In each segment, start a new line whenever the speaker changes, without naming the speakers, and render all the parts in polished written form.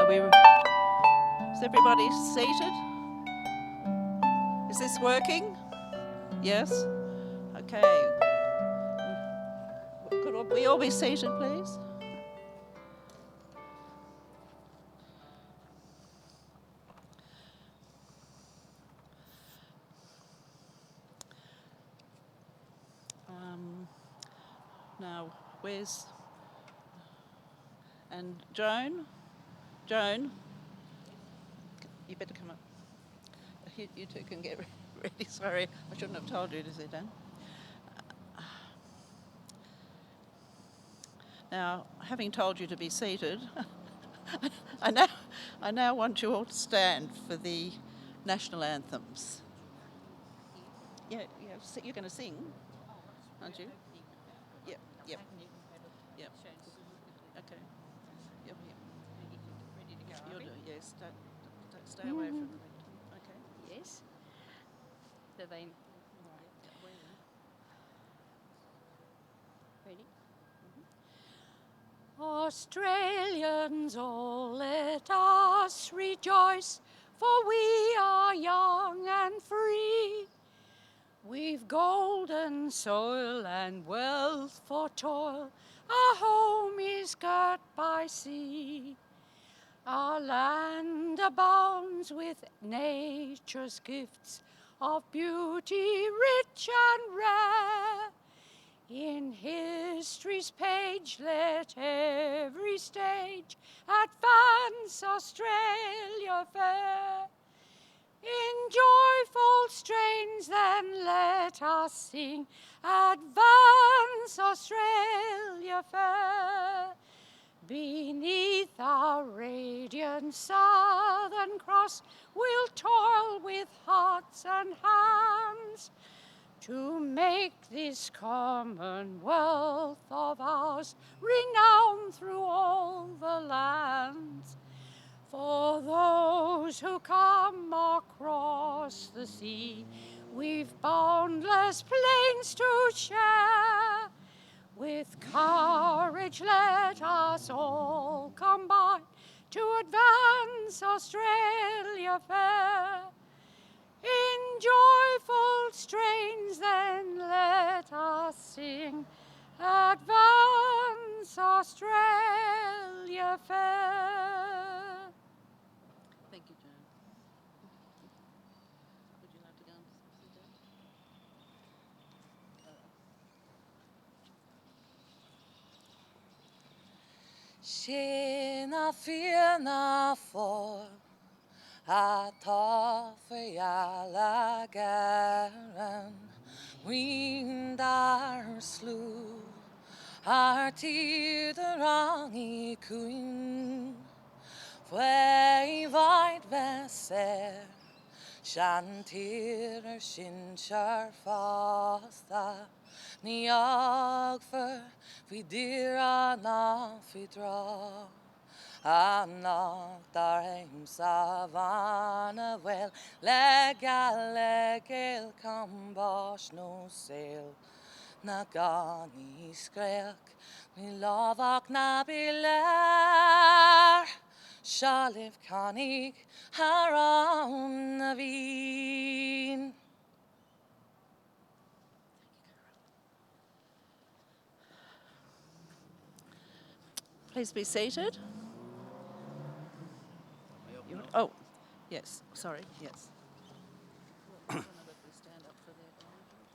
Is everybody seated? Is this working? Yes? Okay. Could we all be seated, please? Now, where's... And Joan? Joan? You better come up. You two can get ready. Sorry, I shouldn't have told you to sit down. Now, having told you to be seated, I now want you all to stand for the national anthems. Yeah, you're going to sing, aren't you? Yep, yep, yep. Okay. Yep, yep. You'll do, yes. Don't stay away from the lectern. Okay.
Yes. The vein. Ready? Australians, all let us rejoice, for we are young and free. We've golden soil and wealth for toil, our home is girt by sea. Our land abounds with nature's gifts of beauty rich and rare. In history's page let every stage advance Australia fair. In joyful strains then let us sing, advance Australia fair. Beneath our radiant Southern Cross we'll toil with hearts and hands to make this commonwealth of ours renowned through all the lands. For those who come across the sea, we've boundless plains to share. With courage let us all combine to advance Australia fair. In joyful strains then let us sing, advance Australia fair.
Thank you, Joan. Would you like to go and sit down?
Sina fina for a ta for alla gären Windar slu Har tider rang I kuin Fwei vaid väser Chanterer sin kär fasta Ni jag för vi dira na vi dra Anna dar heim savana well Legel kambars no sail Nagani skrek Ni lavak na bilar Shalif kanig haran na vin
Please be seated. Oh, yes, sorry, yes.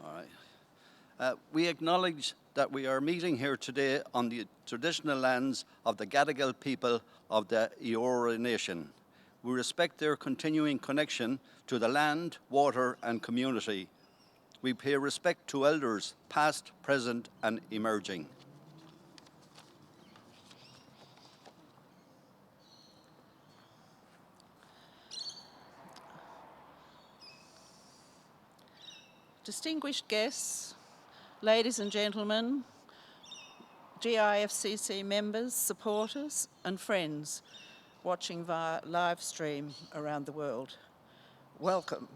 All right. We acknowledge that we are meeting here today on the traditional lands of the Gadigal people of the Eora Nation. We respect their continuing connection to the land, water and community. We pay respect to elders, past, present and emerging.
Distinguished guests, ladies and gentlemen, GIFCC members, supporters and friends watching via live stream around the world, welcome.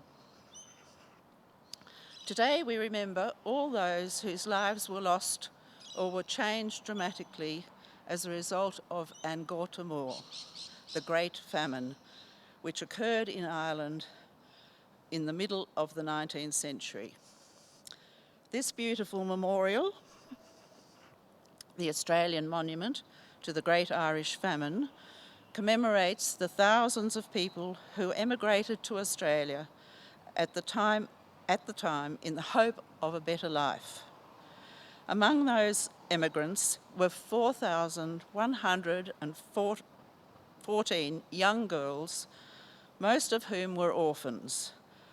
Today we remember all those whose lives were lost or were changed dramatically as a result of Angor Timor, the Great Famine, which occurred in Ireland in the middle of the 19th century. This beautiful memorial, the Australian Monument to the Great Irish Famine, commemorates the thousands of people who emigrated to Australia at the time in the hope of a better life. Among those emigrants were 4,114 young girls, most of whom were orphans,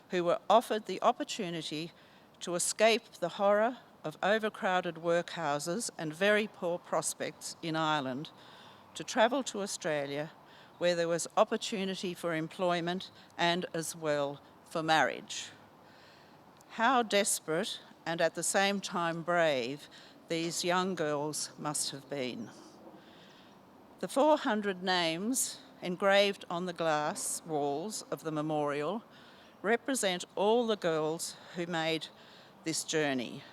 who were offered the opportunity to escape the horror of overcrowded workhouses and very poor prospects in Ireland, to travel to Australia, where there was opportunity for employment and as well for marriage. How desperate and at the same time brave these young girls must have been. The 400 names engraved on the glass walls of the memorial represent all the girls who made this journey.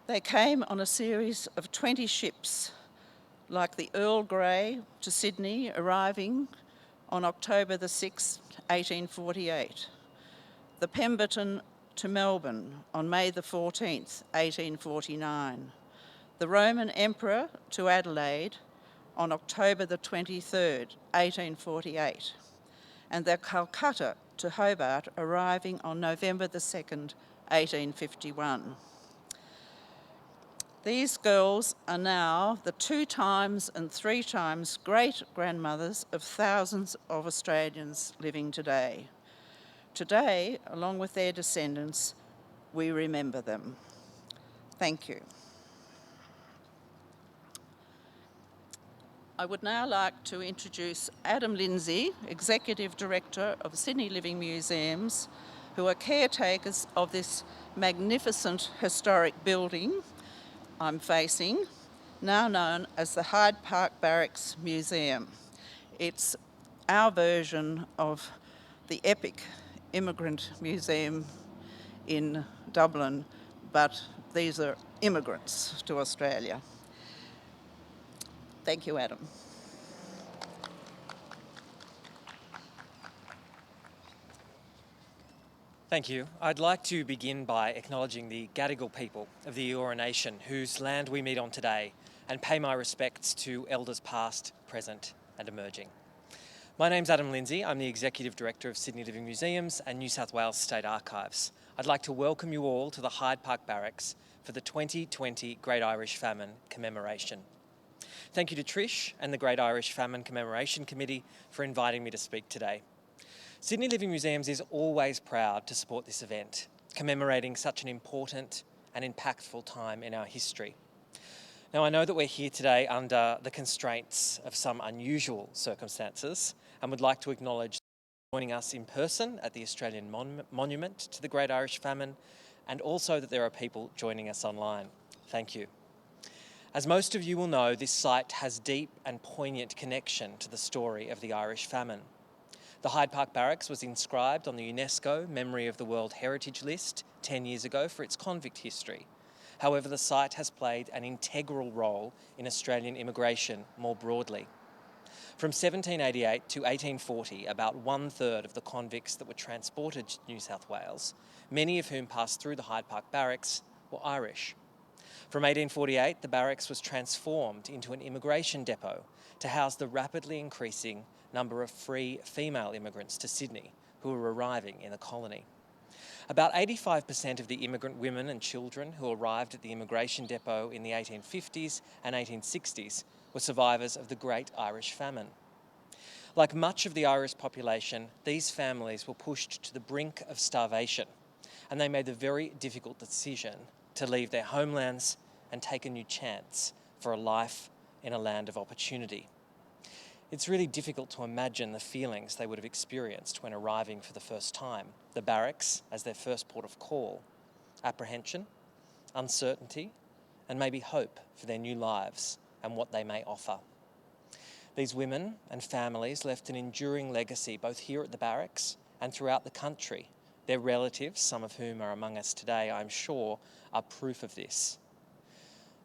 They came on a series of 20 ships, like the Earl Grey to Sydney, arriving on October the 6th, 1848. The Pemberton to Melbourne on May the 14th, 1849. The Roman Emperor to Adelaide on October the 23rd, 1848. And the Calcutta to Hobart, arriving on November the 2nd, 1851. These girls are now the 2 times and 3 times great-grandmothers of thousands of Australians living today. Today, along with their descendants, we remember them. Thank you. I would now like to introduce Adam Lindsay, Executive Director of Sydney Living Museums, who are caretakers of this magnificent historic building I'm facing, now known as the Hyde Park Barracks Museum. It's our version of the epic immigrant museum in Dublin, but these are immigrants to Australia. Thank you, Adam.
Thank you. I'd like to begin by acknowledging the Gadigal people of the Eora Nation, whose land we meet on today, and pay my respects to elders past, present and emerging. My name's Adam Lindsay. I'm the Executive Director of Sydney Living Museums and New South Wales State Archives. I'd like to welcome you all to the Hyde Park Barracks for the 2020 Great Irish Famine commemoration. Thank you to Trish and the Great Irish Famine Commemoration Committee for inviting me to speak today. Sydney Living Museums is always proud to support this event, commemorating such an important and impactful time in our history. Now, I know that we're here today under the constraints of some unusual circumstances and would like to acknowledge joining us in person at the Australian Monument to the Great Irish Famine, and also that there are people joining us online. Thank you. As most of you will know, this site has deep and poignant connection to the story of the Irish Famine. The Hyde Park Barracks was inscribed on the UNESCO Memory of the World Heritage List 10 years ago for its convict history. However, the site has played an integral role in Australian immigration more broadly. From 1788 to 1840, about 1/3 of the convicts that were transported to New South Wales, many of whom passed through the Hyde Park Barracks, were Irish. From 1848, the barracks was transformed into an immigration depot to house the rapidly increasing number of free female immigrants to Sydney who were arriving in the colony. About 85% of the immigrant women and children who arrived at the immigration depot in the 1850s and 1860s were survivors of the Great Irish Famine. Like much of the Irish population, these families were pushed to the brink of starvation, and they made the very difficult decision to leave their homelands and take a new chance for a life in a land of opportunity. It's really difficult to imagine the feelings they would have experienced when arriving for the first time, the barracks as their first port of call: apprehension, uncertainty, and maybe hope for their new lives and what they may offer. These women and families left an enduring legacy both here at the barracks and throughout the country. Their relatives, some of whom are among us today, I'm sure, are proof of this.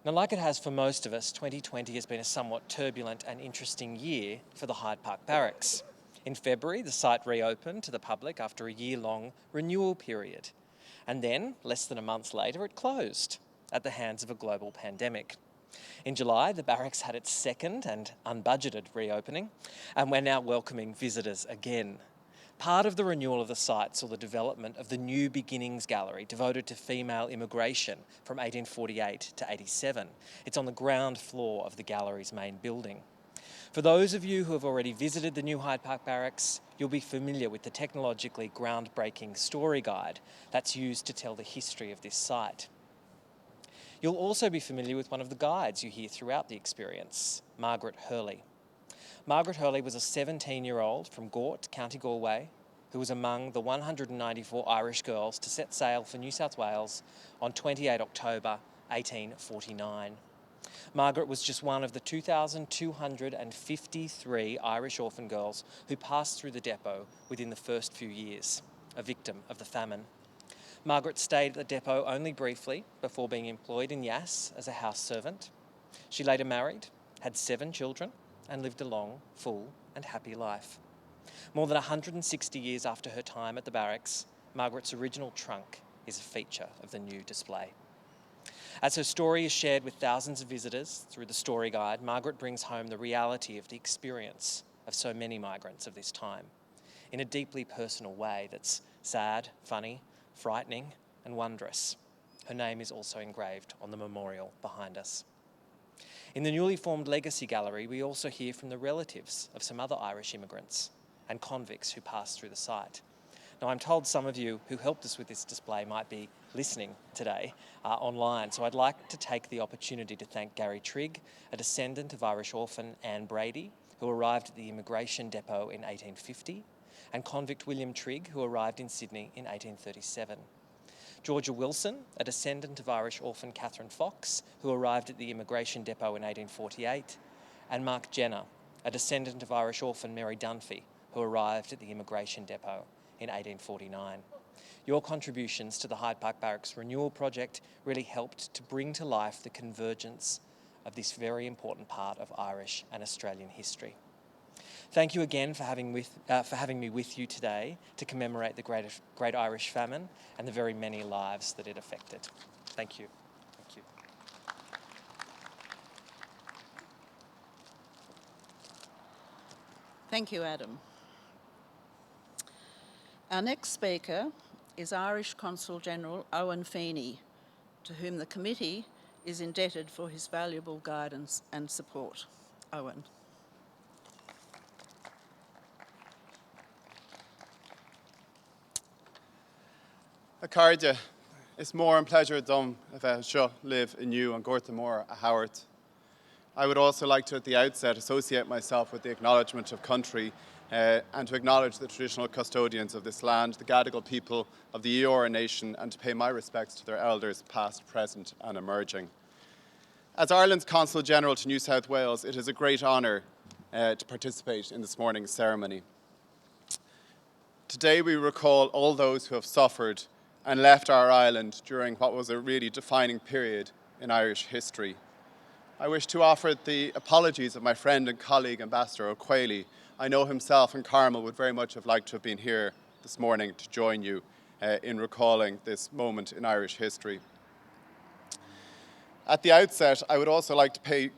Now, like it has for most of us, 2020 has been a somewhat turbulent and interesting year for the Hyde Park Barracks. In February, the site reopened to the public after a year-long renewal period. And then, less than a month later, it closed at the hands of a global pandemic. In July, the barracks had its second and unbudgeted reopening, and we're now welcoming visitors again. Part of the renewal of the site saw the development of the New Beginnings Gallery, devoted to female immigration from 1848 to 87. It's on the ground floor of the gallery's main building. For those of you who have already visited the new Hyde Park Barracks, you'll be familiar with the technologically groundbreaking story guide that's used to tell the history of this site. You'll also be familiar with one of the guides you hear throughout the experience, Margaret Hurley. Margaret Hurley was a 17-year-old from Gort, County Galway, who was among the 194 Irish girls to set sail for New South Wales on 28 October 1849. Margaret was just one of the 2,253 Irish orphan girls who passed through the depot within the first few years, a victim of the famine. Margaret stayed at the depot only briefly before being employed in Yass as a house servant. She later married, had 7 children, and lived a long, full and happy life. More than 160 years after her time at the barracks, Margaret's original trunk is a feature of the new display. As her story is shared with thousands of visitors through the story guide, Margaret brings home the reality of the experience of so many migrants of this time in a deeply personal way that's sad, funny, frightening and wondrous. Her name is also engraved on the memorial behind us. In the newly formed Legacy Gallery, we also hear from the relatives of some other Irish immigrants and convicts who passed through the site. Now, I'm told some of you who helped us with this display might be listening today online, so I'd like to take the opportunity to thank Gary Trigg, a descendant of Irish orphan Anne Brady, who arrived at the immigration depot in 1850, and convict William Trigg, who arrived in Sydney in 1837. Georgia Wilson, a descendant of Irish orphan Catherine Fox, who arrived at the immigration depot in 1848, and Mark Jenner, a descendant of Irish orphan Mary Dunphy, who arrived at the immigration depot in 1849. Your contributions to the Hyde Park Barracks Renewal Project really helped to bring to life the convergence of this very important part of Irish and Australian history. Thank you again for having me with you today to commemorate the Great Irish Famine and the very many lives that it affected. Thank you. Thank you.
Thank you, Adam. Our next speaker is Irish Consul General Owen Feeney, to whom the committee is indebted for his valuable guidance and support. Owen.
Accardia, it's more and pleasure dom if I shall live in you and Gortamore a Howard. I would also like to at the outset associate myself with the acknowledgement of country and to acknowledge the traditional custodians of this land, the Gadigal people of the Eora Nation, and to pay my respects to their elders past, present and emerging. As Ireland's Consul General to New South Wales, it is a great honour to participate in this morning's ceremony. Today we recall all those who have suffered and left our island during what was a really defining period in Irish history. I wish to offer the apologies of my friend and colleague, Ambassador O'Quailey. I know himself and Carmel would very much have liked to have been here this morning to join you in recalling this moment in Irish history. At the outset, I would also like to pay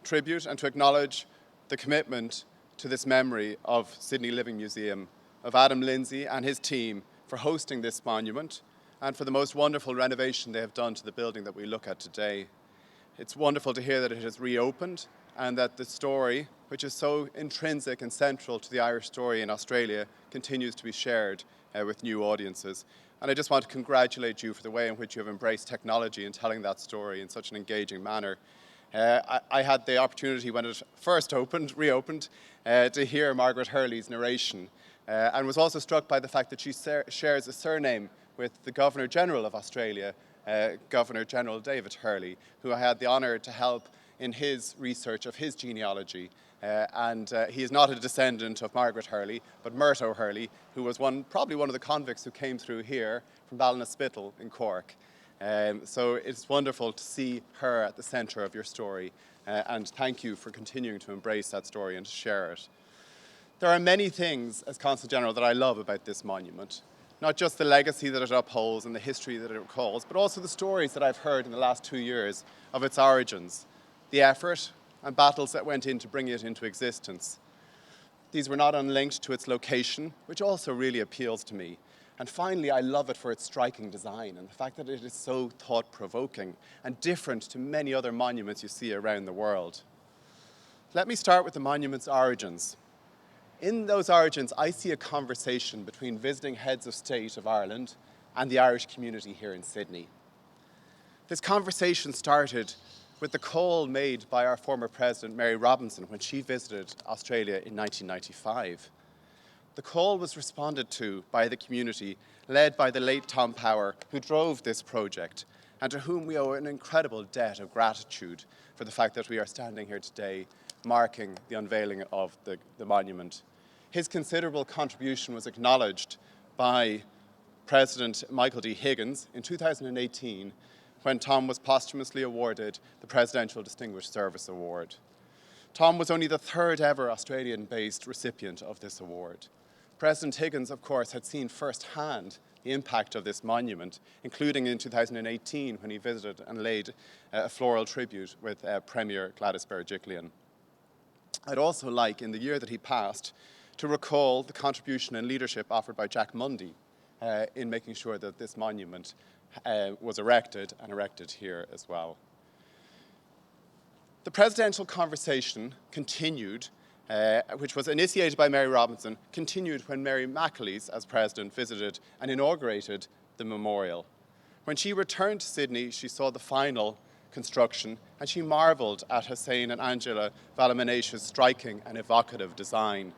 tribute and to acknowledge the commitment to this memory of Sydney Living Museum, of Adam Lindsay and his team for hosting this monument and for the most wonderful renovation they have done to the building that we look at today. It's wonderful to hear that it has reopened and that the story, which is so intrinsic and central to the Irish story in Australia, continues to be shared with new audiences. And I just want to congratulate you for the way in which you have embraced technology and telling that story in such an engaging manner. I had the opportunity when it first reopened, to hear Margaret Hurley's narration and was also struck by the fact that she shares a surname with the Governor-General of Australia, Governor-General David Hurley, who I had the honour to help in his research of his genealogy. He is not a descendant of Margaret Hurley, but Murto Hurley, who was probably one of the convicts who came through here from Ballinaspittle in Cork. So it's wonderful to see her at the centre of your story, and thank you for continuing to embrace that story and to share it. There are many things, as Consul General, that I love about this monument. Not just the legacy that it upholds and the history that it recalls, but also the stories that I've heard in the last 2 years of its origins, the effort and battles that went in to bring it into existence. These were not unlinked to its location, which also really appeals to me. And finally, I love it for its striking design and the fact that it is so thought-provoking and different to many other monuments you see around the world. Let me start with the monument's origins. In those origins, I see a conversation between visiting heads of state of Ireland and the Irish community here in Sydney. This conversation started with the call made by our former president, Mary Robinson, when she visited Australia in 1995. The call was responded to by the community, led by the late Tom Power, who drove this project, and to whom we owe an incredible debt of gratitude for the fact that we are standing here today marking the unveiling of the monument. His considerable contribution was acknowledged by President Michael D. Higgins in 2018, when Tom was posthumously awarded the Presidential Distinguished Service Award. Tom was only the third ever Australian-based recipient of this award. President Higgins, of course, had seen firsthand the impact of this monument, including in 2018 when he visited and laid a floral tribute with Premier Gladys Berejiklian. I'd also like, in the year that he passed, to recall the contribution and leadership offered by Jack Mundy in making sure that this monument was erected and erected here as well. The presidential conversation continued, which was initiated by Mary Robinson, continued when Mary McAleese, as president, visited and inaugurated the memorial. When she returned to Sydney, she saw the final construction and she marvelled at Hussein and Angela Valamaneish's striking and evocative design.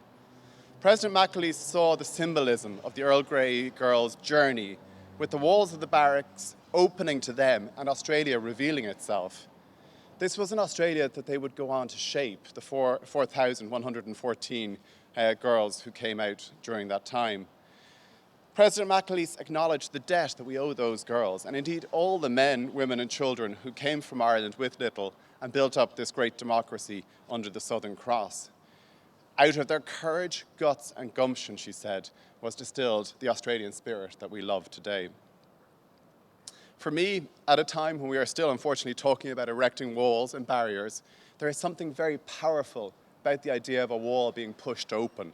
President McAleese saw the symbolism of the Earl Grey girls' journey, with the walls of the barracks opening to them and Australia revealing itself. This was an Australia that they would go on to shape, the 4,114 girls who came out during that time. President McAleese acknowledged the debt that we owe those girls, and indeed all the men, women and children who came from Ireland with little and built up this great democracy under the Southern Cross. Out of their courage, guts and gumption, she said, was distilled the Australian spirit that we love today. For me, at a time when we are still unfortunately talking about erecting walls and barriers, there is something very powerful about the idea of a wall being pushed open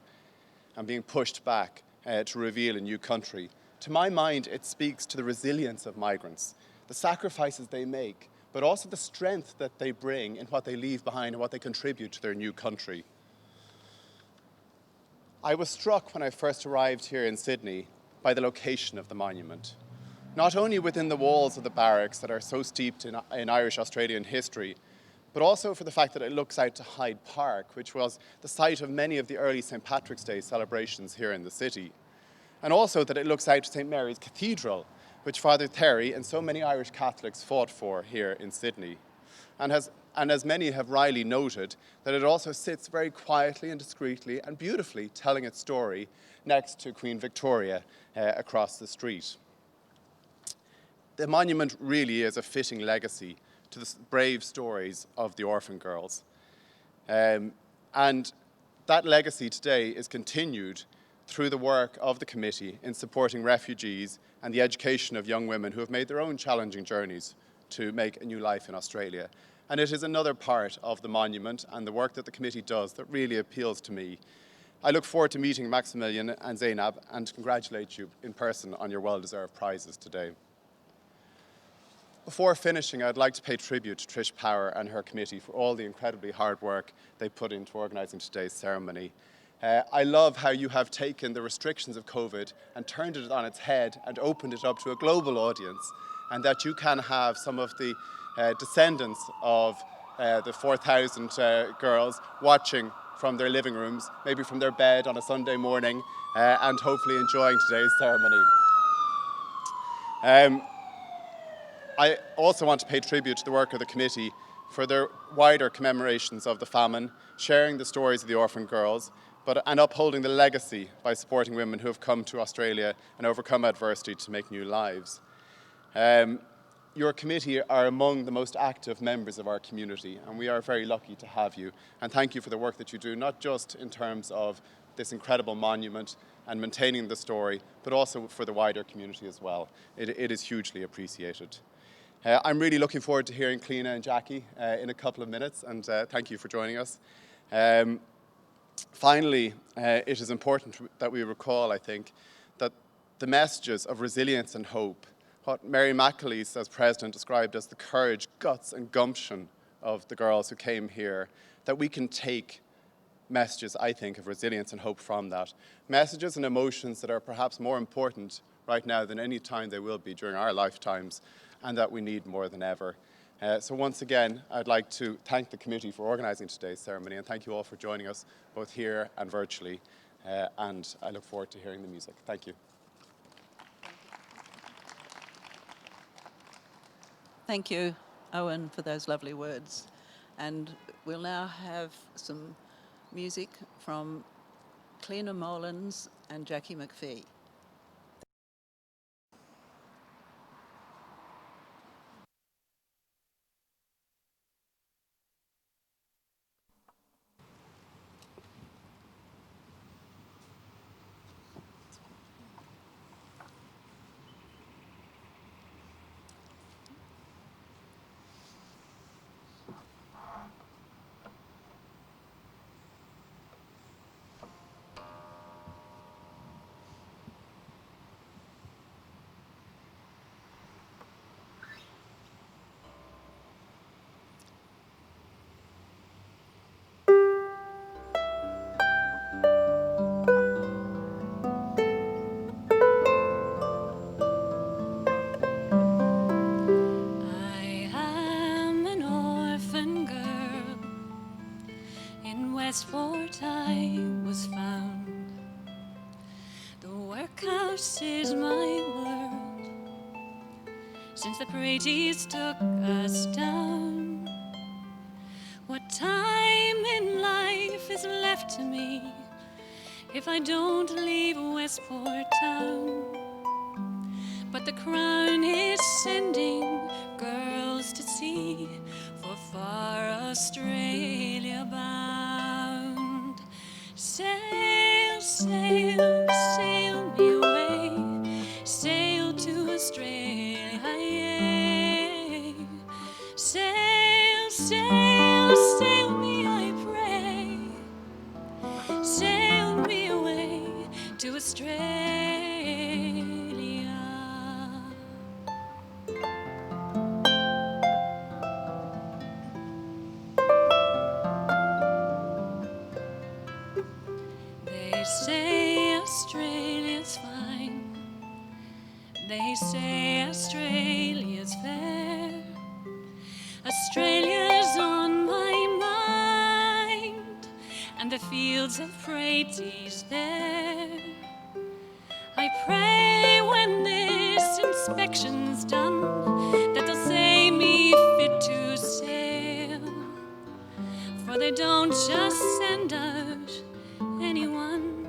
and being pushed back to reveal a new country. To my mind, it speaks to the resilience of migrants, the sacrifices they make, but also the strength that they bring in what they leave behind and what they contribute to their new country. I was struck when I first arrived here in Sydney by the location of the monument. Not only within the walls of the barracks that are so steeped in Irish-Australian history, but also for the fact that it looks out to Hyde Park, which was the site of many of the early St. Patrick's Day celebrations here in the city. And also that it looks out to St. Mary's Cathedral, which Father Terry and so many Irish Catholics fought for here in Sydney. And as many have wryly noted, that it also sits very quietly and discreetly and beautifully telling its story next to Queen Victoria across the street. The monument really is a fitting legacy to the brave stories of the orphan girls. And that legacy today is continued through the work of the committee in supporting refugees and the education of young women who have made their own challenging journeys to make a new life in Australia. And it is another part of the monument and the work that the committee does that really appeals to me. I look forward to meeting Maximilian and Zainab and congratulate you in person on your well-deserved prizes today. Before finishing, I'd like to pay tribute to Trish Power and her committee for all the incredibly hard work they put into organising today's ceremony. I love how you have taken the restrictions of COVID and turned it on its head and opened it up to a global audience, and that you can have some of the descendants of the 4,000 girls watching from their living rooms, maybe from their bed on a Sunday morning, and hopefully enjoying today's ceremony. I also want to pay tribute to the work of the committee for their wider commemorations of the famine, sharing the stories of the orphan girls, and upholding the legacy by supporting women who have come to Australia and overcome adversity to make new lives. your committee are among the most active members of our community, and we are very lucky to have you. And thank you for the work that you do, not just in terms of this incredible monument and maintaining the story, but also for the wider community as well. It is hugely appreciated. I'm really looking forward to hearing Cliona and Jackie in a couple of minutes, and thank you for joining us. Finally, it is important that we recall, I think, that the messages of resilience and hope, what Mary McAleese, as president, described as the courage, guts and gumption of the girls who came here, that we can take messages, I think, of resilience and hope from that. Messages and emotions that are perhaps more important right now than any time they will be during our lifetimes, and that we need more than ever. So once again, I'd like to thank the committee for organising today's ceremony, and thank you all for joining us, both here and virtually. And I look forward to hearing the music. Thank you.
Thank you, Owen, for those lovely words. And we'll now have some music from Cliona Mullins and Jackie McPhee.
Westport I was found. The workhouse is my world, since the Praties took us down. What time in life is left to me if I don't leave Westport town? But the Crown is sending girls to sea for far Australia bound. Sail, sail, sail me away, sail to Australia, yea. Sail, sail, sail me, I pray, sail me away to Australia. They say Australia's fine, they say Australia's fair, Australia's on my mind, and the fields of Praties there. I pray when this inspection's done that they'll say me fit to sail, for they don't just send out anyone.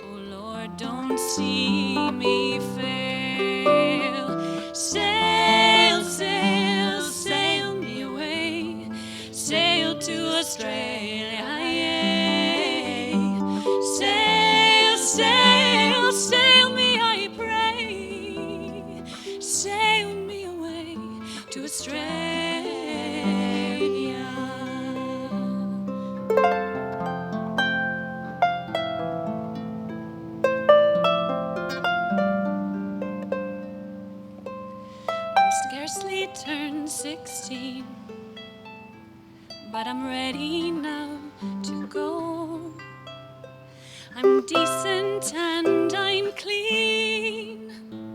Oh Lord, don't see me fail. Sail, sail, sail me away, sail to Australia, yea. Sail, sail, sail me, I pray, sail me away to Australia. Scarcely turned 16, but I'm ready now to go. I'm decent and I'm clean,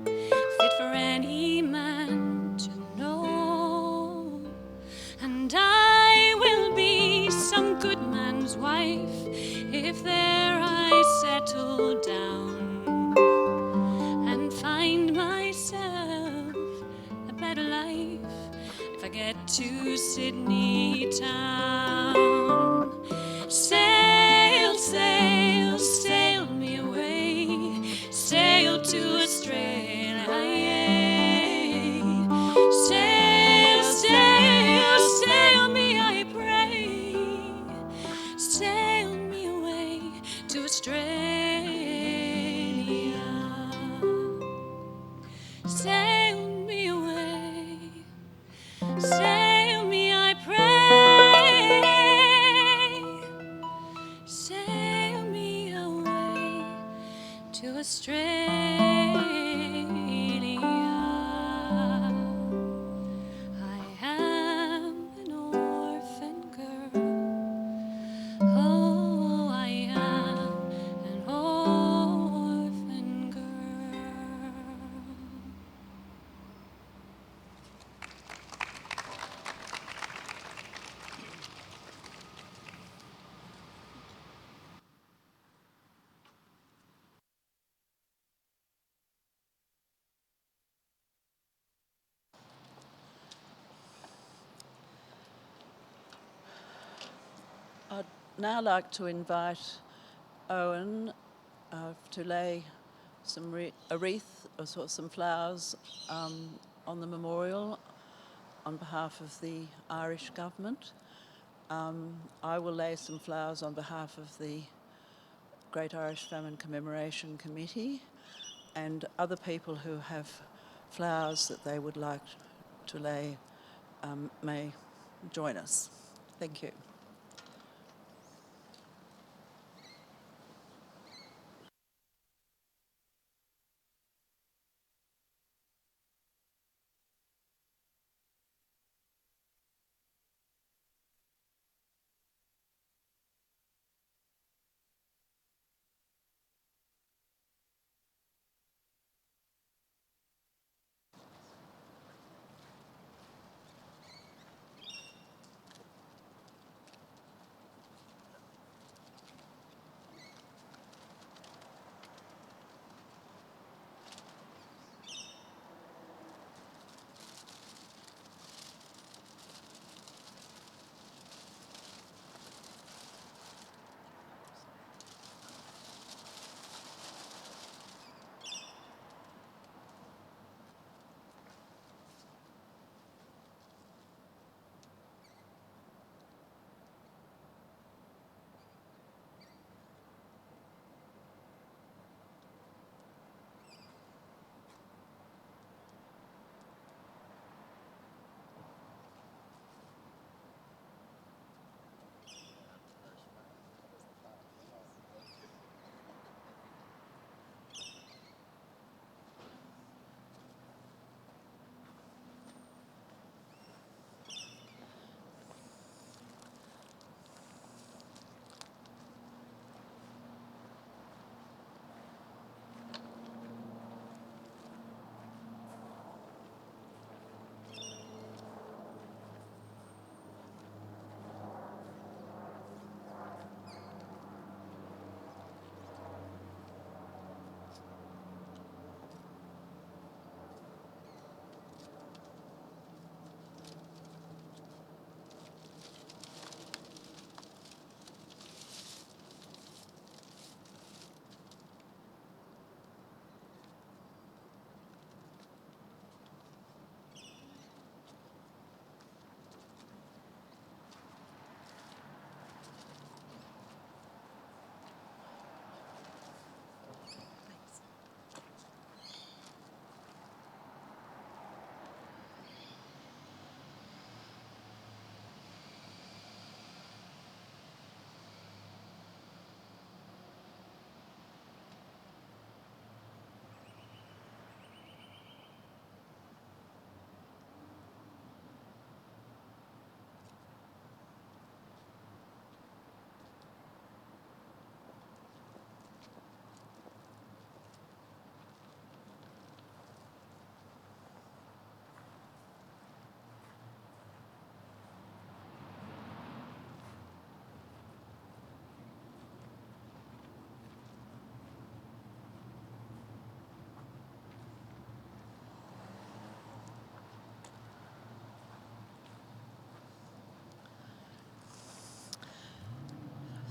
fit for any man to know. And I will be some good man's wife if there I settle down and find myself a better life if I get to Sydney town. Sail, sail, sail me away, sail to Australia, yea. Sail, Australia. Sail me away, sail me, I pray. Sail me away to Australia. I am an orphan girl. Oh, I am an orphan girl.
I'd now like to invite Owen to lay a wreath or sort of some flowers on the memorial on behalf of the Irish government. I will lay some flowers on behalf of the Great Irish Famine Commemoration Committee, and other people who have flowers that they would like to lay may join us. Thank you.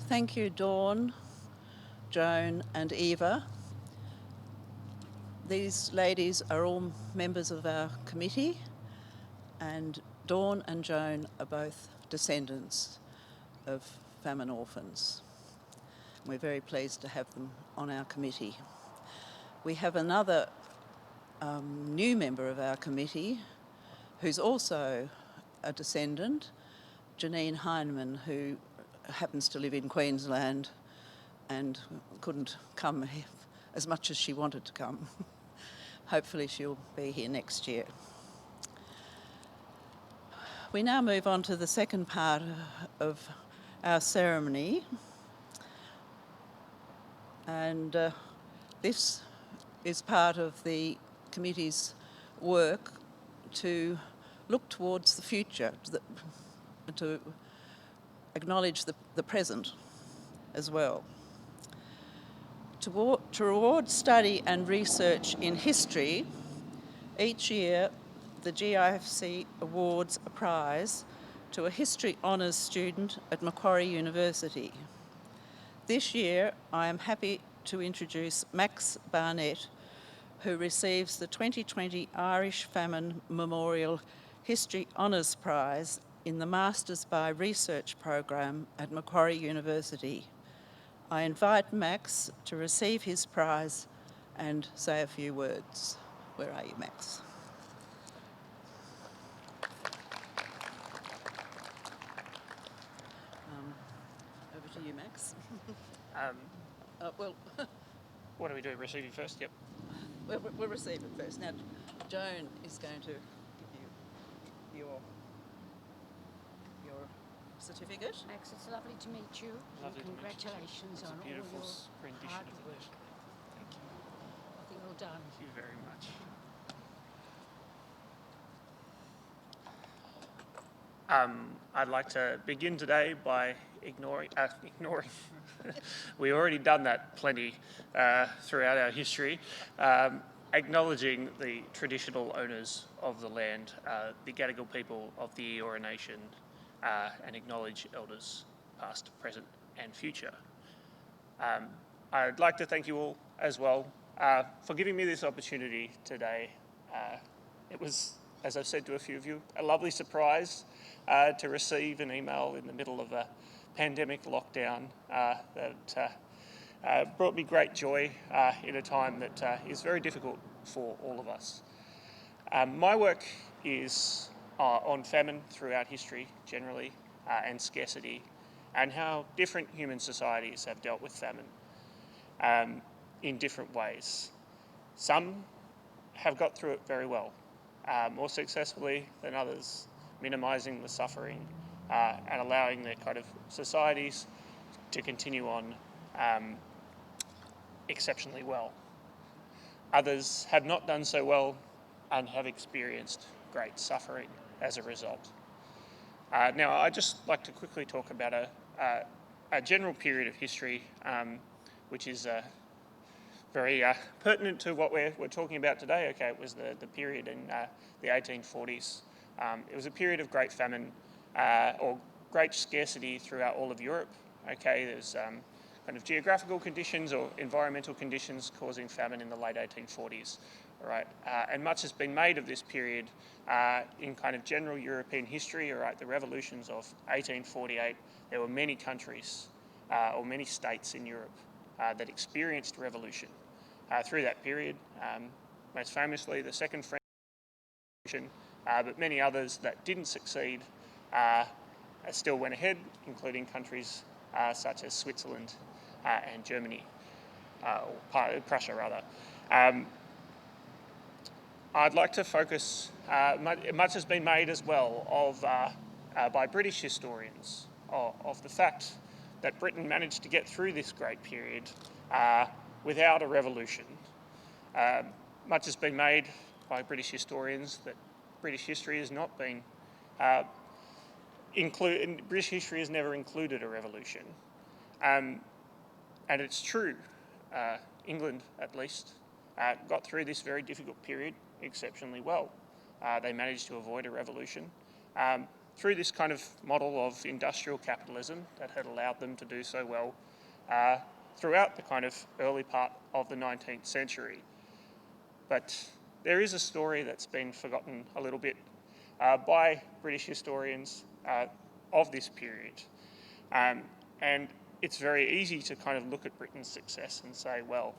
Thank you, Dawn, Joan and Eva. These ladies are all members of our committee, and Dawn and Joan are both descendants of famine orphans. We're very pleased to have them on our committee. We have another new member of our committee who's also a descendant, Janine Heinemann, who happens to live in Queensland and couldn't come as much as she wanted to come. Hopefully she'll be here next year. We now move on to the second part of our ceremony, and this is part of the committee's work to look towards the future, to acknowledge the present as well. To reward study and research in history, each year the GIFC awards a prize to a history honours student at Macquarie University. This year I am happy to introduce Max Barnett, who receives the 2020 Irish Famine Memorial History Honours Prize in the Masters by Research program at Macquarie University. I invite Max to receive his prize and say a few words. Where are you, Max? Over to you, Max. Well,
What do we do? Receiving first? Yep.
we'll receive it first. Now, Joan is going to give you your certificate.
Max, it's lovely to meet you.
Lovely
and
to meet you too.
congratulations
It's
on
a
all
beautiful
your
rendition
hard
of the
work.
letter. Thank you.
I think well done.
Thank you very much. I'd like to begin today by ignoring. We already done that plenty throughout our history. Acknowledging the traditional owners of the land, the Gadigal people of the Eora Nation, and acknowledge elders past, present and future. I'd like to thank you all as well for giving me this opportunity today. It was, as I've said to a few of you, a lovely surprise to receive an email in the middle of a pandemic lockdown that brought me great joy in a time that is very difficult for all of us. My work is on famine throughout history generally and scarcity, and how different human societies have dealt with famine in different ways. Some have got through it very well, more successfully than others, minimising the suffering and allowing their kind of societies to continue on exceptionally well. Others have not done so well and have experienced great suffering as a result. Now, I'd just like to quickly talk about a general period of history which is very pertinent to what we're talking about today. Okay, it was the period in the 1840s. It was a period of great famine or great scarcity throughout all of Europe. Okay, there's kind of geographical conditions or environmental conditions causing famine in the late 1840s. All right, and much has been made of this period in kind of general European history. All right, the revolutions of 1848. There were many countries or many states in Europe that experienced revolution through that period. Most famously, the Second French Revolution, but many others that didn't succeed still went ahead, including countries such as Switzerland and Germany, or Prussia rather. I'd like to focus, much has been made as well of by British historians of the fact that Britain managed to get through this great period without a revolution. Much has been made by British historians that British history has not been British history has never included a revolution. And it's true, England at least got through this very difficult period exceptionally well. They managed to avoid a revolution through this kind of model of industrial capitalism that had allowed them to do so well throughout the kind of early part of the 19th century. But there is a story that's been forgotten a little bit by British historians of this period. And it's very easy to kind of look at Britain's success and say, well,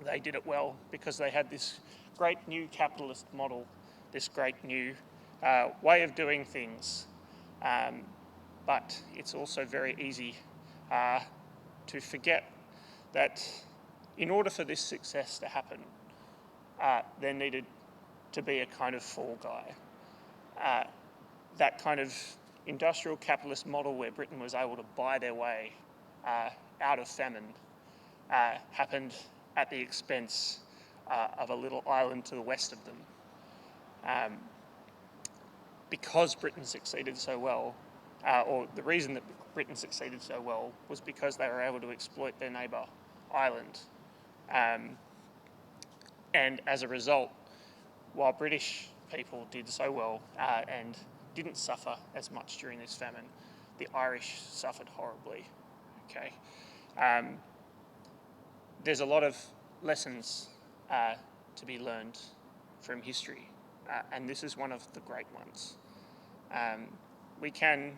they did it well because they had this great new capitalist model, this great new way of doing things. But it's also very easy to forget that in order for this success to happen, there needed to be a kind of fall guy. That kind of industrial capitalist model where Britain was able to buy their way out of famine happened at the expense of a little island to the west of them. Because Britain succeeded so well, or the reason that Britain succeeded so well was because they were able to exploit their neighbour island. And as a result, while British people did so well and didn't suffer as much during this famine, the Irish suffered horribly. Okay, there's a lot of lessons to be learned from history, and this is one of the great ones. We can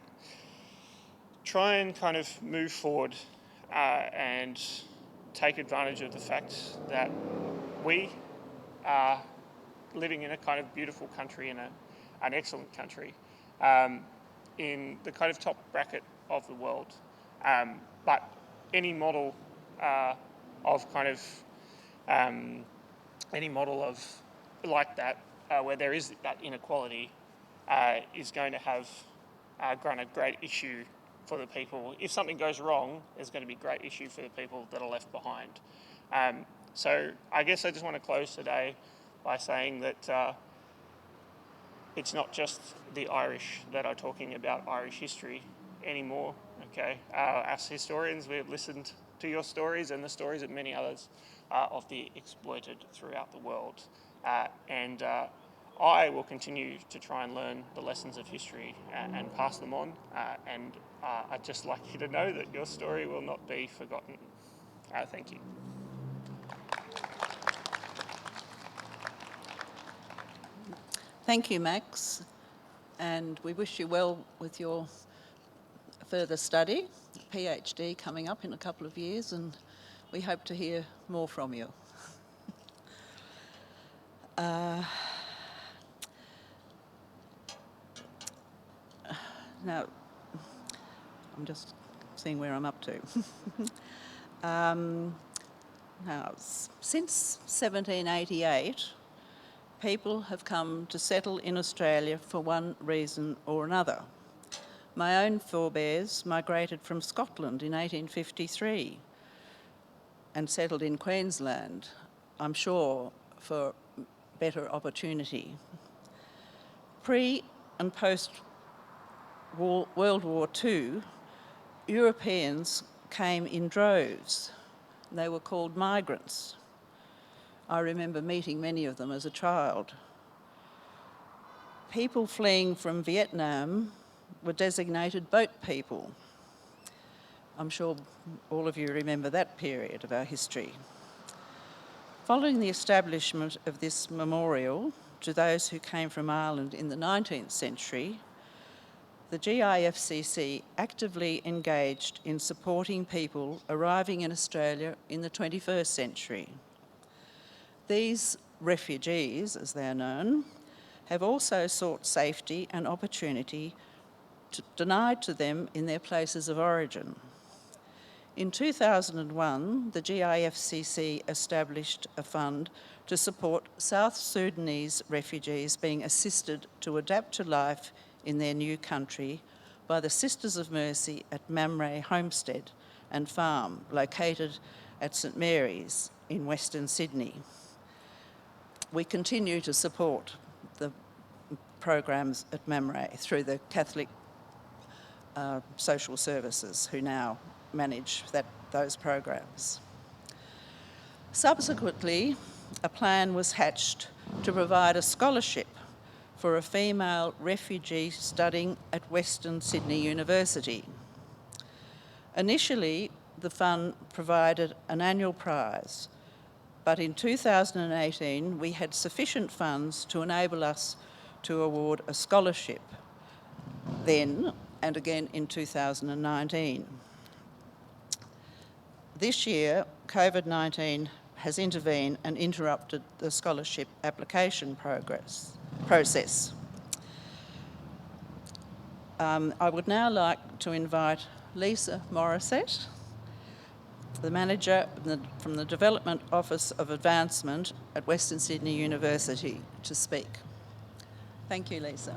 try and kind of move forward and take advantage of the fact that we are living in a kind of beautiful country and an excellent country in the kind of top bracket of the world. But any model of kind of any model of like that where there is that inequality is going to have a great issue for the people. If something goes wrong, there's going to be a great issue for the people that are left behind. So I guess I just want to close today by saying that it's not just the Irish that are talking about Irish history anymore. Okay, as historians, we have listened to your stories and the stories of many others of the exploited throughout the world, and I will continue to try and learn the lessons of history and pass them on. And I'd just like you to know that your story will not be forgotten. Thank you.
Thank you, Max, and we wish you well with your further study, PhD coming up in a couple of years, and we hope to hear more from you. Now, I'm just seeing where I'm up to. Now, since 1788, people have come to settle in Australia for one reason or another. My own forebears migrated from Scotland in 1853 and settled in Queensland, I'm sure, for better opportunity. Pre- and post-World War II, Europeans came in droves. They were called migrants. I remember meeting many of them as a child. People fleeing from Vietnam were designated boat people. I'm sure all of you remember that period of our history. Following the establishment of this memorial to those who came from Ireland in the 19th century, the GIFCC actively engaged in supporting people arriving in Australia in the 21st century. These refugees, as they are known, have also sought safety and opportunity denied to them in their places of origin. In 2001, the GIFCC established a fund to support South Sudanese refugees being assisted to adapt to life in their new country by the Sisters of Mercy at Mamre Homestead and Farm, located at St Mary's in Western Sydney. We continue to support the programs at Mamre through the Catholic Social Services, who now manage those programs. Subsequently, a plan was hatched to provide a scholarship for a female refugee studying at Western Sydney University. Initially, the fund provided an annual prize, but in 2018 we had sufficient funds to enable us to award a scholarship then and again in 2019. this year, COVID-19 has intervened and interrupted the scholarship application process. I would now like to invite Lisa Morissette, the manager from the Development Office of Advancement at Western Sydney University, to speak. Thank you, Lisa.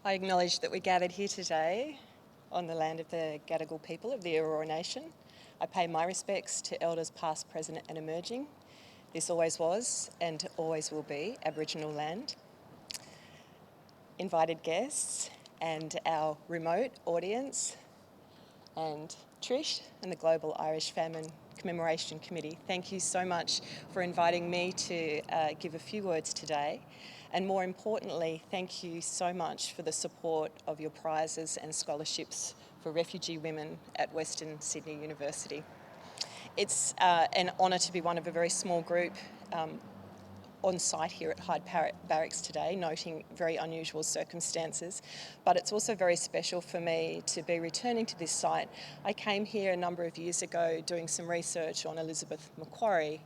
I acknowledge that we're gathered here today on the land of the Gadigal people of the Aurora Nation. I pay my respects to elders past, present and emerging. This always was and always will be Aboriginal land. Invited guests and our remote audience, and Trish and the Global Irish Famine Commemoration Committee, thank you so much for inviting me to give a few words today. And more importantly, thank you so much for the support of your prizes and scholarships for refugee women at Western Sydney University. It's an honour to be one of a very small group on site here at Hyde Barracks today, noting very unusual circumstances. But it's also very special for me to be returning to this site. I came here a number of years ago doing some research on Elizabeth Macquarie,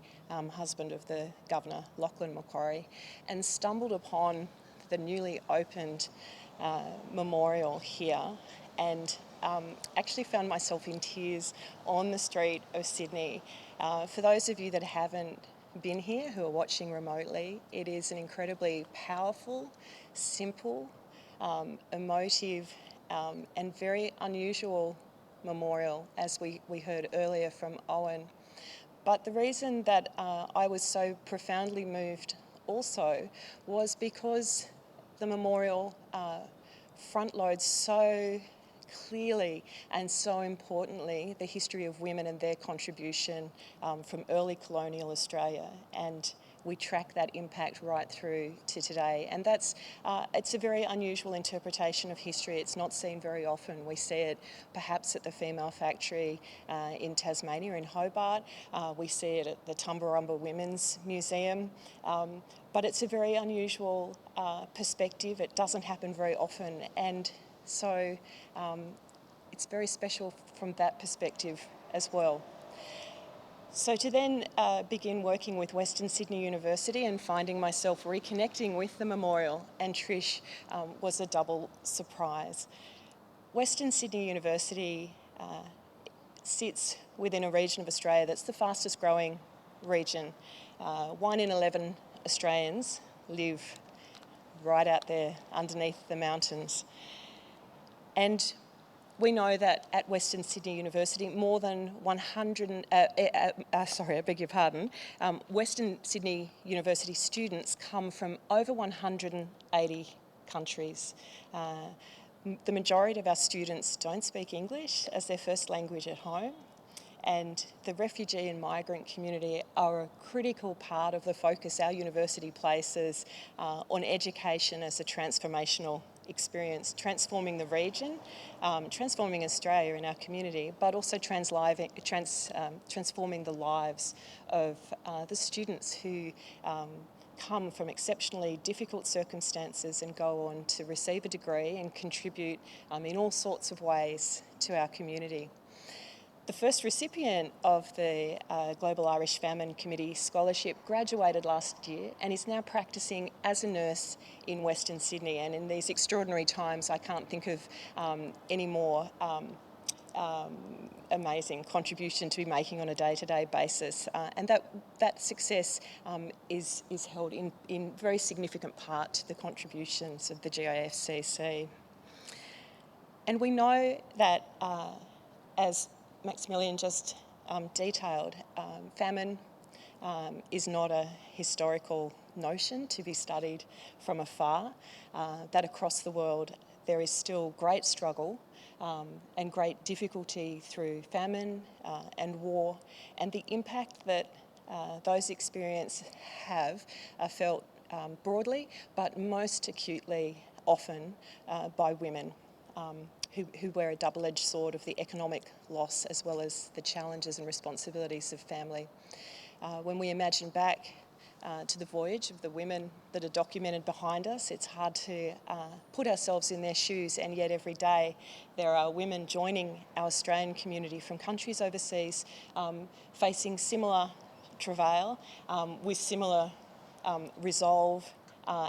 husband of the Governor, Lachlan Macquarie, and stumbled upon the newly opened memorial here, and actually found myself in tears on the street of Sydney. For those of you that haven't been here, who are watching remotely, it is an incredibly powerful, simple, emotive and very unusual memorial, as we heard earlier from Owen. But the reason that I was so profoundly moved also was because the memorial front loads so clearly and so importantly the history of women and their contribution from early colonial Australia, and we track that impact right through to today. And that's it's a very unusual interpretation of history. It's not seen very often. We see it perhaps at the Female Factory in Tasmania, in Hobart. We see it at the Tumbarumba Women's Museum. But it's a very unusual perspective. It doesn't happen very often, and so it's very special from that perspective as well. So to then begin working with Western Sydney University and finding myself reconnecting with the memorial and Trish was a double surprise. Western Sydney University sits within a region of Australia that's the fastest growing region. 1 in 11 Australians live right out there underneath the mountains. And we know that at Western Sydney University, more than 100, Western Sydney University students come from over 180 countries. The majority of our students don't speak English as their first language at home, and the refugee and migrant community are a critical part of the focus our university places on education as a transformational experience, transforming the region, transforming Australia and our community, but also transforming the lives of the students who come from exceptionally difficult circumstances and go on to receive a degree and contribute in all sorts of ways to our community. The first recipient of the Global Irish Famine Committee Scholarship graduated last year and is now practising as a nurse in Western Sydney. And in these extraordinary times, I can't think of any more amazing contribution to be making on a day-to-day basis. And that success is held in very significant part to the contributions of the GIFCC. And we know that as Maximilian just detailed, famine is not a historical notion to be studied from afar, that across the world there is still great struggle and great difficulty through famine and war, and the impact that those experiences have are felt broadly, but most acutely often by women. Who wear a double-edged sword of the economic loss as well as the challenges and responsibilities of family. When we imagine back to the voyage of the women that are documented behind us. It's hard to put ourselves in their shoes, and yet every day there are women joining our Australian community from countries overseas, facing similar travail with similar resolve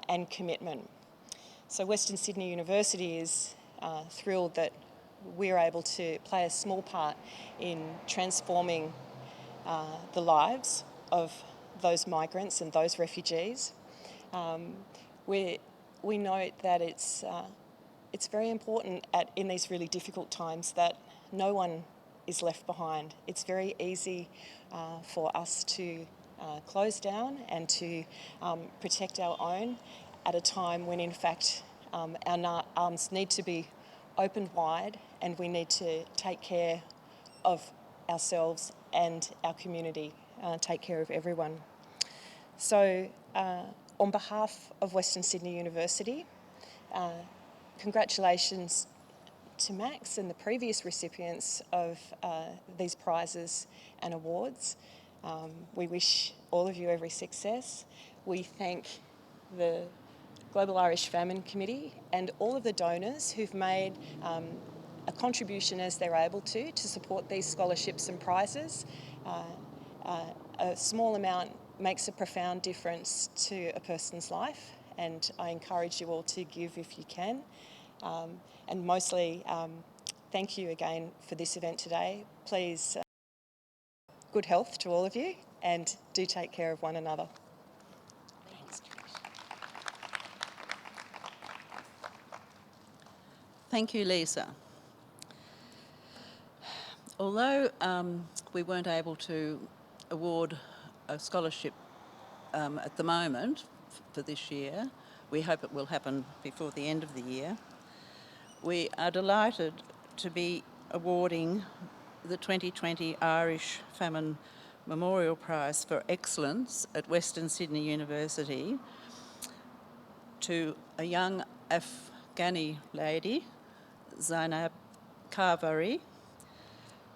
and commitment. So Western Sydney University is thrilled that we're able to play a small part in transforming the lives of those migrants and those refugees. We note that it's very important in these really difficult times that no one is left behind. It's very easy for us to close down and to protect our own at a time when in fact our arms need to be opened wide, and we need to take care of ourselves and our community, take care of everyone. So on behalf of Western Sydney University, congratulations to Max and the previous recipients of these prizes and awards. We wish all of you every success. We thank the Global Irish Famine Committee and all of the donors who've made a contribution as they're able to support these scholarships and prizes. A small amount makes a profound difference to a person's life, and I encourage you all to give if you can. And mostly, thank you again for this event today. Please, good health to all of you, and do take care of one another. Thanks.
Thank you, Lisa. Although we weren't able to award a scholarship at the moment for this year, we hope it will happen before the end of the year. We are delighted to be awarding the 2020 Irish Famine Memorial Prize for Excellence at Western Sydney University to a young Afghani lady, Zainab Karvari,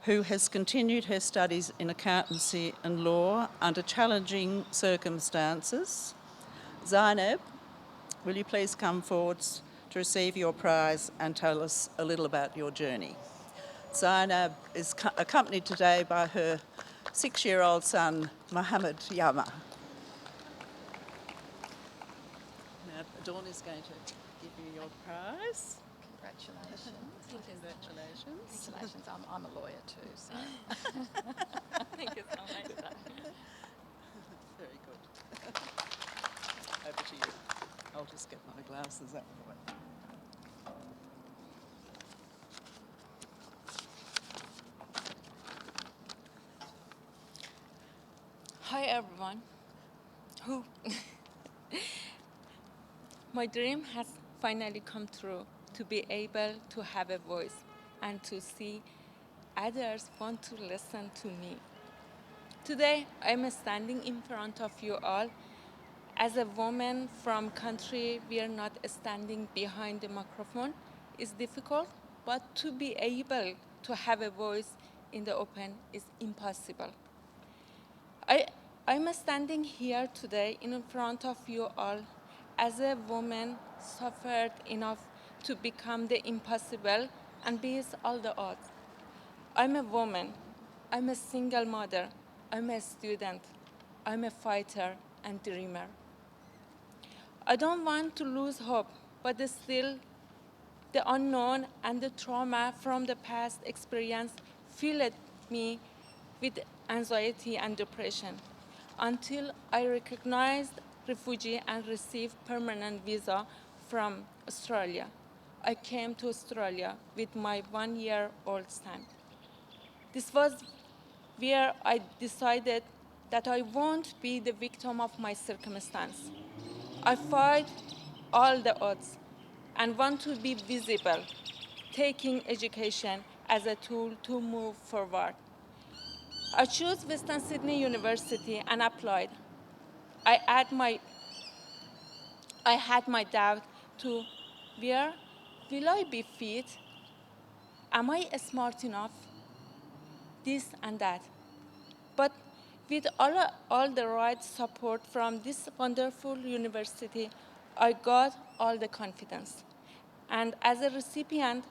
who has continued her studies in accountancy and law under challenging circumstances. Zainab, will you please come forwards to receive your prize and tell us a little about your journey? Zainab is accompanied today by her 6-year-old son, Mohammed Yama. Now, Dawn is going to give you your prize.
Congratulations.
Congratulations.
Congratulations. I'm a lawyer too, so.
Thank you so much.
Very good. Over to you. I'll just get my glasses up.
Hi everyone. My dream has finally come true, to be able to have a voice and to see others want to listen to me. Today I'm standing in front of you all as a woman from country we are not standing behind the microphone is difficult, but to be able to have a voice in the open is impossible. I'm standing here today in front of you all as a woman suffered enough to become the impossible and beat all the odds. I'm a woman, I'm a single mother, I'm a student, I'm a fighter and dreamer. I don't want to lose hope, but still the unknown and the trauma from the past experience filled me with anxiety and depression until I recognized refugee and received permanent visa from Australia. I came to Australia with my 1-year-old son. This was where I decided that I won't be the victim of my circumstance. I fight all the odds and want to be visible, taking education as a tool to move forward. I chose Western Sydney University and applied. I had my doubt to where will I be fit? Am I smart enough? This and that. But With all the right support from this wonderful university, I got all the confidence. And as a recipient,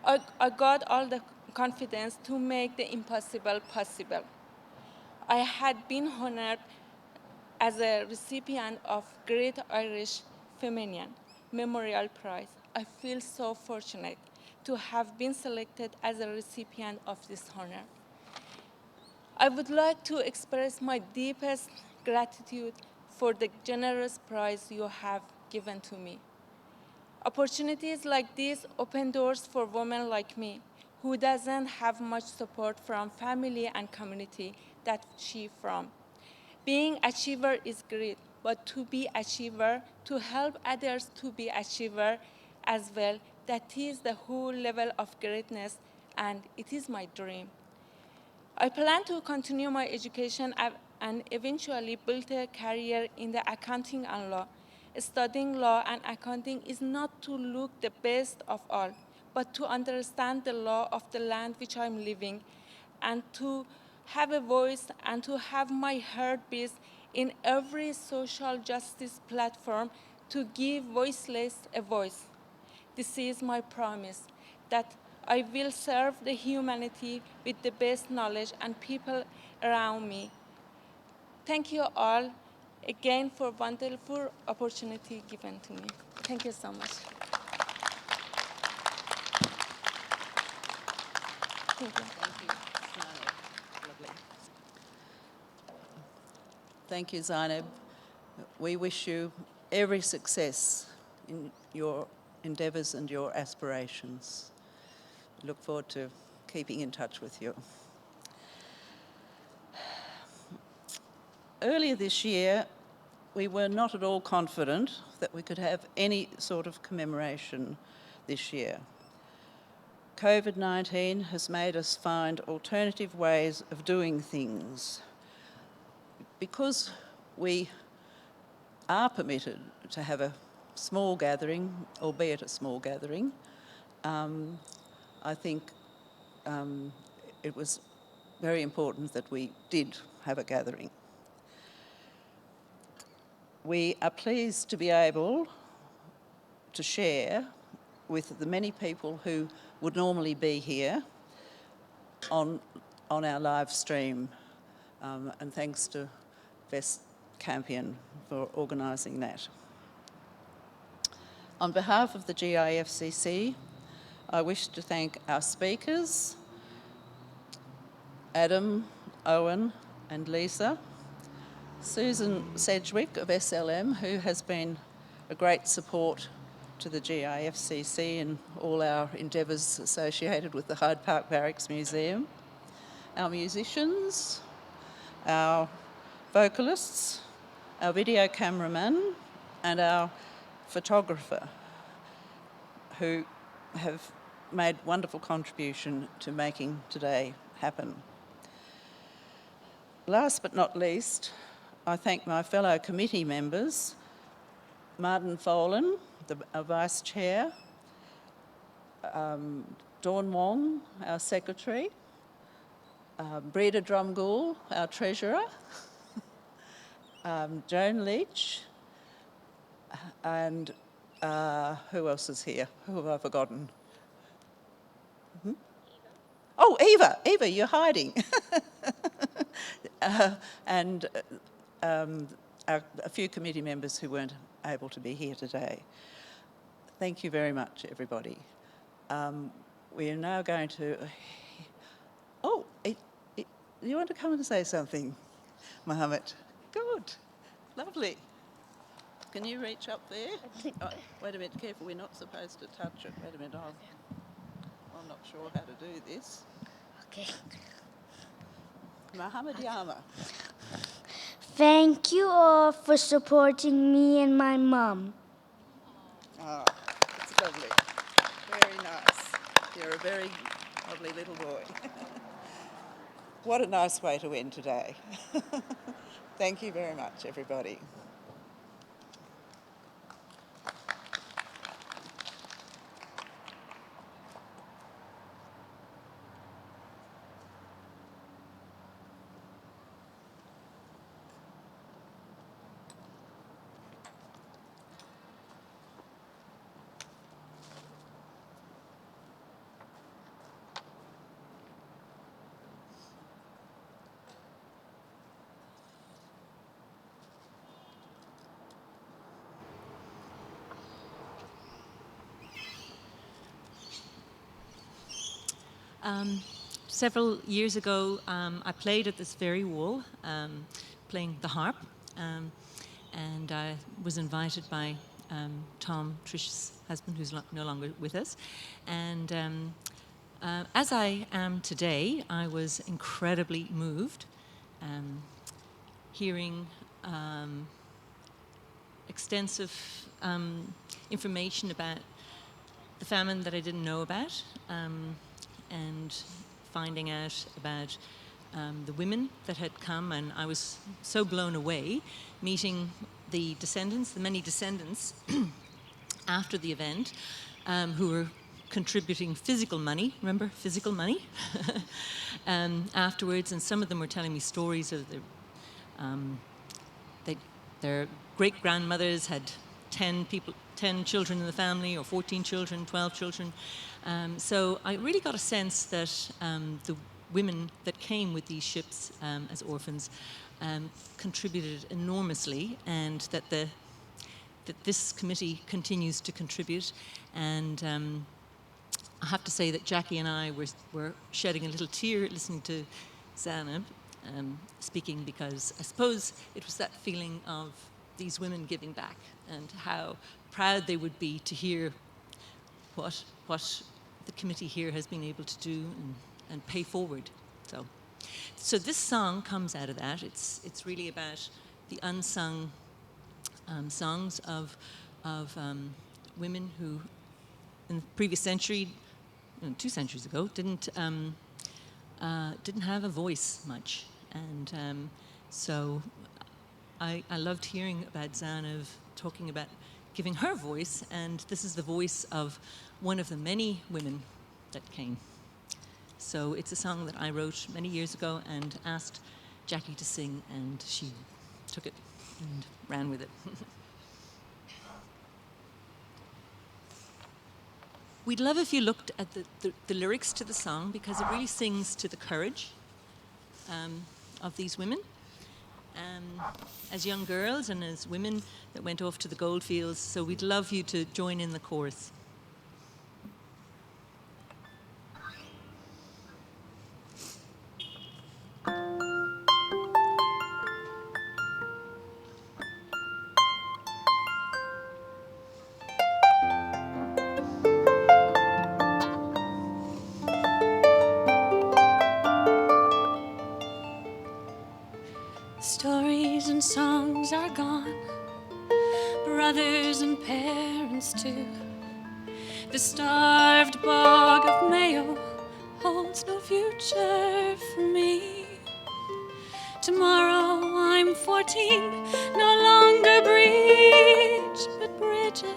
I got all the confidence to make the impossible possible. I had been honored as a recipient of Great Irish Famine Memorial Prize. I feel so fortunate to have been selected as a recipient of this honor. I would like to express my deepest gratitude for the generous prize you have given to me. Opportunities like these open doors for women like me, who doesn't have much support from family and community that she from. Being achiever is great, but to be achiever, to help others to be achiever as well, that is the whole level of greatness, and it is my dream. I plan to continue my education and eventually build a career in the accounting and law. Studying law and accounting is not to look the best of all, but to understand the law of the land which I'm living, and to have a voice and to have my heartbeat in every social justice platform to give voiceless a voice. This is my promise that I will serve the humanity with the best knowledge and people around me. Thank you all again for wonderful opportunity given to me. Thank you so much. Thank you.
Thank you, Zainab. Lovely. Thank you, Zainab. We wish you every success in your endeavours and your aspirations. Look forward to keeping in touch with you. Earlier this year, we were not at all confident that we could have any sort of commemoration this year. COVID-19 has made us find alternative ways of doing things. Because we are permitted to have a small gathering, albeit a small gathering, I think it was very important that we did have a gathering. We are pleased to be able to share with the many people who would normally be here on our live stream, and thanks to Vest Campion for organising that. On behalf of the GIFCC, I wish to thank our speakers, Adam, Owen and Lisa, Susan Sedgwick of SLM, who has been a great support to the GIFCC and all our endeavours associated with the Hyde Park Barracks Museum, our musicians, our vocalists, our video cameraman and our photographer, who have made wonderful contribution to making today happen. Last but not least, I thank my fellow committee members, Martin Folan, our Vice Chair, Dawn Wong, our Secretary, Breda Drumgoole, our Treasurer, Joan Leach, and who else is here? Who have I forgotten? Oh, Eva, you're hiding. And a few committee members who weren't able to be here today. Thank you very much, everybody. We are now going to... Oh, you want to come and say something, Mohammed? Good, lovely. Can you reach up there? Oh, wait a minute, careful, we're not supposed to touch it. Wait a minute, I'm not sure how to do this.
Okay.
Mohammed Yama.
Thank you all for supporting me and my mum.
Oh, it's lovely. Very nice. You're a very lovely little boy. What a nice way to end today. Thank you very much, everybody.
Several years ago, I played at this very wall, playing the harp, and I was invited by Tom, Trish's husband, who's no longer with us. And as I am today, I was incredibly moved, hearing extensive information about the famine that I didn't know about, and finding out about the women that had come, and I was so blown away meeting the descendants, the many descendants after the event, who were contributing physical money, remember physical money, afterwards, and some of them were telling me stories of their great-grandmothers had 10 children in the family, or 14 children, 12 children. So I really got a sense that the women that came with these ships as orphans contributed enormously, and that this committee continues to contribute. And I have to say that Jackie and I were shedding a little tear listening to Zainab speaking, because I suppose it was that feeling of these women giving back, and how proud they would be to hear what the committee here has been able to do and pay forward. So this song comes out of that. It's really about the unsung songs of women who, in the previous century, 2 centuries ago, didn't have a voice much, and so I loved hearing about Zainab talking about giving her voice, and this is the voice of one of the many women that came. So it's a song that I wrote many years ago and asked Jackie to sing, and she took it and ran with it. We'd love if you looked at the lyrics to the song, because it really sings to the courage of these women. As young girls and as women that went off to the goldfields. So we'd love you to join in the chorus.
Stories and songs are gone, brothers and parents too. The starved bog of Mayo holds no future for me. Tomorrow I'm 14, no longer Breach, but Bridget,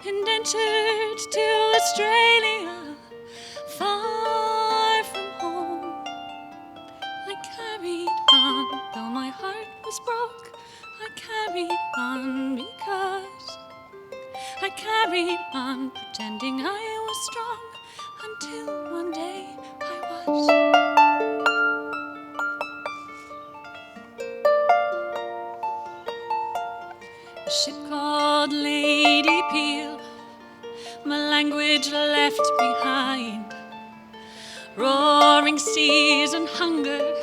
indentured to Australia, far from home. I carried on, though my heart was broke. I carried on because I carried on, pretending I was strong, until one day I was. A ship called Lady Peel, my language left behind. Roaring seas and hunger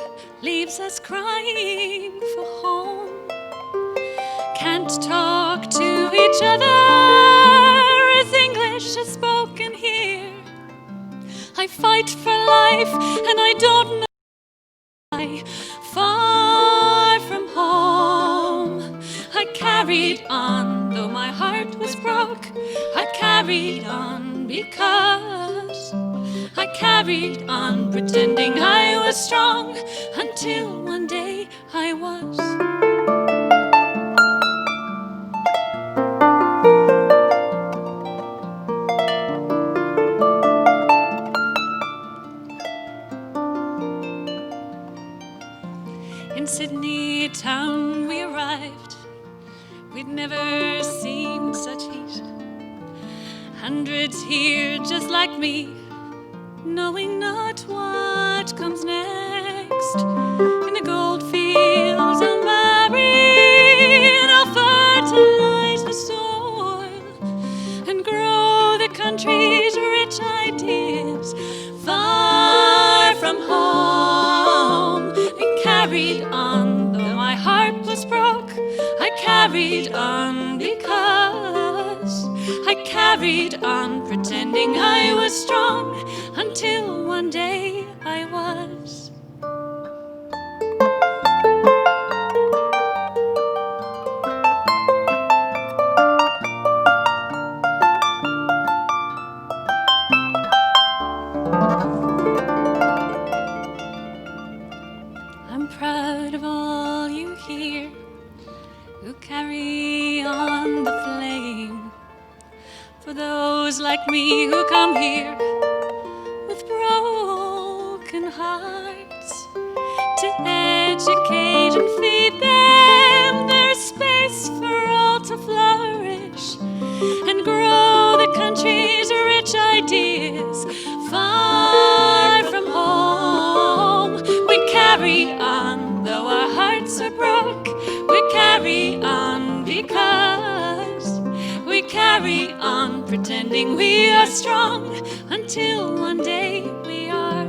leaves us crying for home. Can't talk to each other as English is spoken here. I fight for life and I don't know why. Far from home, I carried on, though my heart was broke. I carried on because I carried on, pretending I was strong, until one day I was. In Sydney town we arrived. We'd never seen such heat. Hundreds here just like me, knowing not what comes next. In the gold fields I'll marry, and I'll fertilize the soil and grow the country's rich ideas. carried on pretending I was strong until one day I was. I'm proud of all you here who carry on the flame. For those like me who come here with broken hearts, to educate and feed them, there's space for all to flourish and grow the country's rich ideas far from home. We carry on though our hearts are broke. We carry on because we carry on pretending we are strong until one day we are.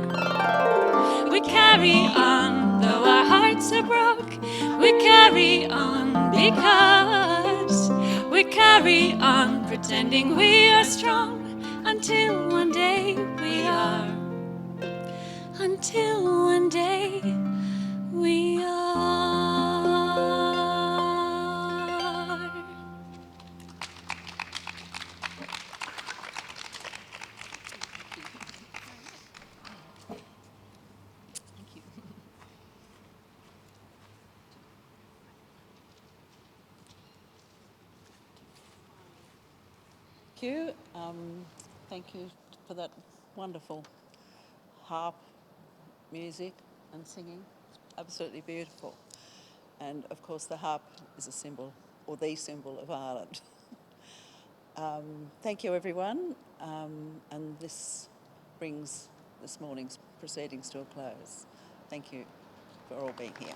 We carry on though our hearts are broke. We carry on because we carry on pretending we are strong until one day we are. Until one day we are.
Thank you. Thank you for that wonderful harp music and singing. Absolutely beautiful. And of course, the harp is a symbol, or the symbol of Ireland. Thank you, everyone. And this brings this morning's proceedings to a close. Thank you for all being here.